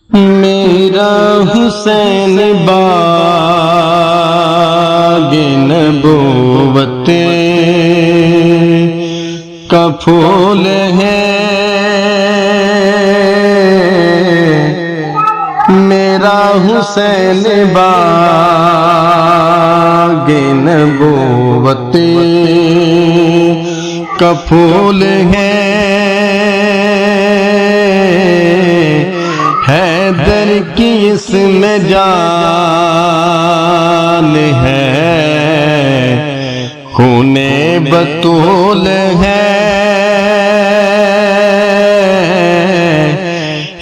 میرا حسین باغ نبوت کا پھول ہے، میرا حسین باغ نبوت کا پھول ہے، حیدر کی اس میں جان ہے، خون بطول ہے،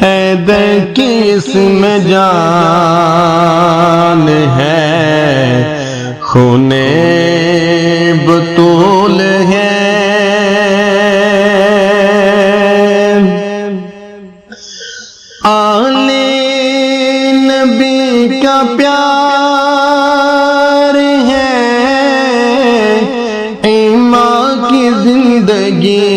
حیدر کی اس میں جان ہے، خون بطول ہے۔ آل نبی کا پیار ہے، ایمان کی زندگی،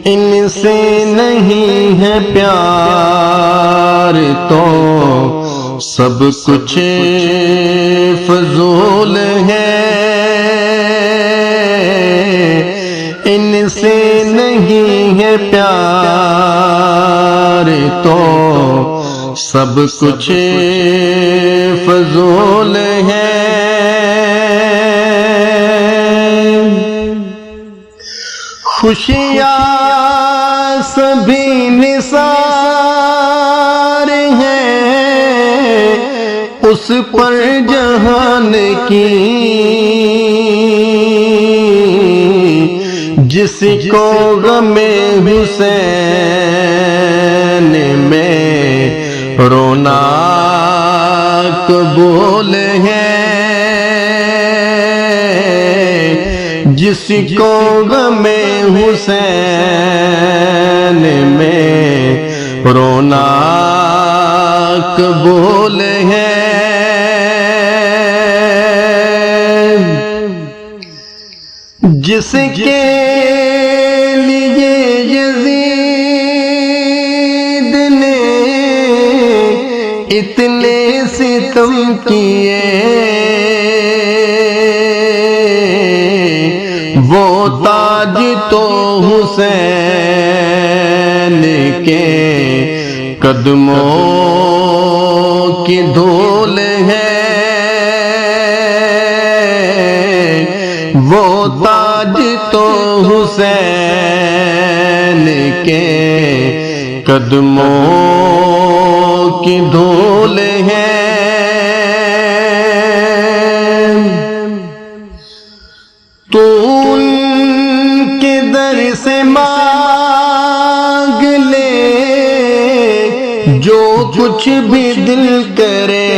ان سے نہیں ہے پیار تو سب کچھ فضول ہے، ان سے نہیں ہے پیار تو سب کچھ فضول ہے۔ خوشیاں سبھی نثار ہیں اس پر جہان کی، جس کو غم حسین میں رونا قبول ہے، جس کو غم حسین میں رونا قبول ہے۔ جس کے لیے یزید نے اتنے ستم کیے، وہ تاج تو حسین کے قدموں کی دھول ہے، وہ تاج تو حسین کے قدموں کی دھول ہے۔ تو ان کے در سے مانگ لے جو کچھ بھی دل کرے،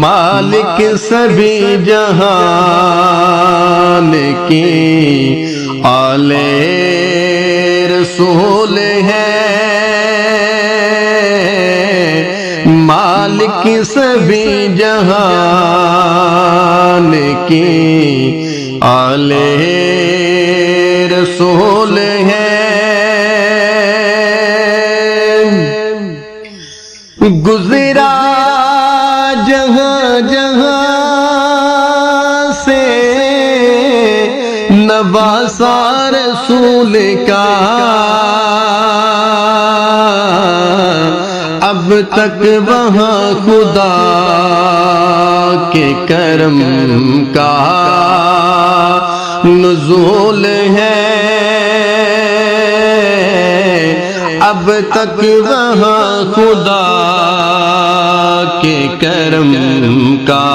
مالک سبھی جہان کی آل رسول ہے، مالک سبھی جہان کی آل رسول ہے۔ گزرا جہاں جہاں سے نواسا رسول کا، اب تک وہاں خدا کے کرم کا نزول ہے، اب تک وہاں خدا کے کرم کا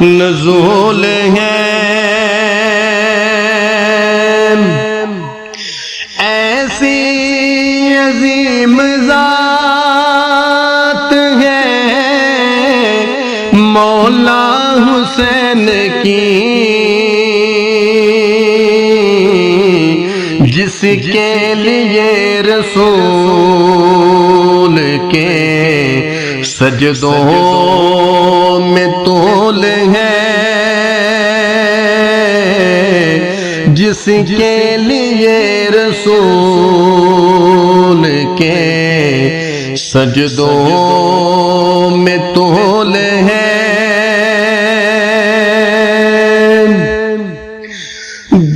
نزول ہے۔ ایسی عظیم ذات ہے مولا حسین کی، جس کے لیے رسول کے سجدوں میں طول ہے، جس کے لیے رسول کے سجدوں میں طول ہے،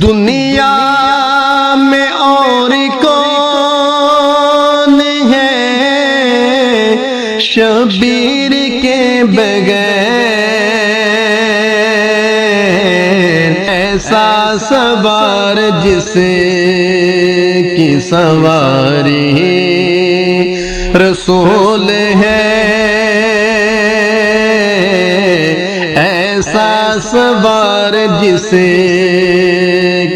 دنیا میں اور کون ہے شبیر کے بغیر، ایسا سوار جس کی سواری رسول ہے، ایسا سوار جس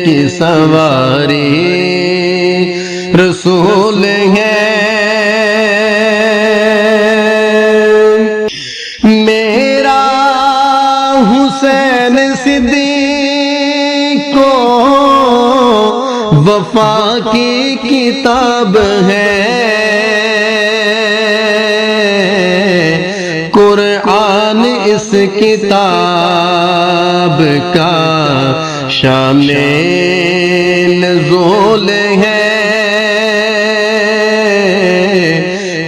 کی سواری رسول ہے۔ میرا حسین صدیق کو وفا کی کتاب ہے، قرآن اس کتاب کا شان نزول ہے،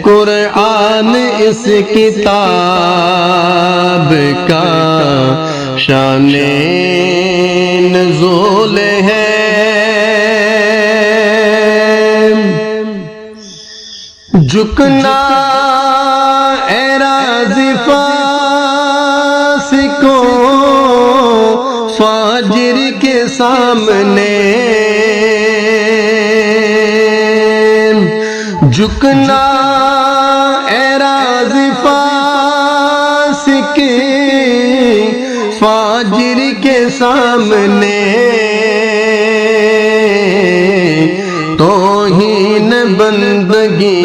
قرآن اس کتاب کا شان نزول ہے۔ جھکنا اے راضی فاسقوں فاجر کے سامنے، جھکنا اے راضی فاسق فاجر کے سامنے، توہین بندگی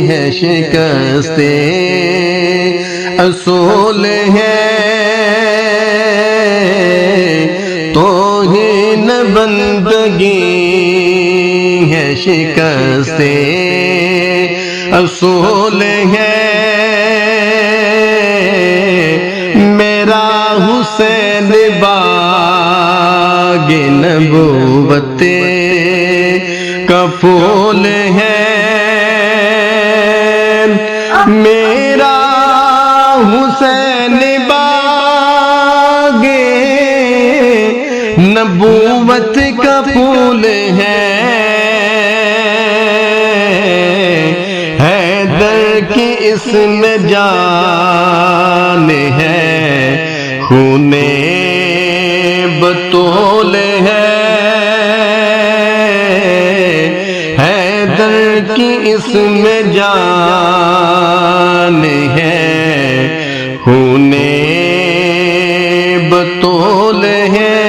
ہے شکست اصول ہے، توہین بندگی ہے شکست اصول ہے۔ میرا حسین باغ نبوت کا پھول ہے، میرا حسین باغ نبوت کا پھول ہے، حیدر کی اس میں جان ہے، خون بطول ہے، حیدر کی اس میں جان ہے، خون بطول ہے۔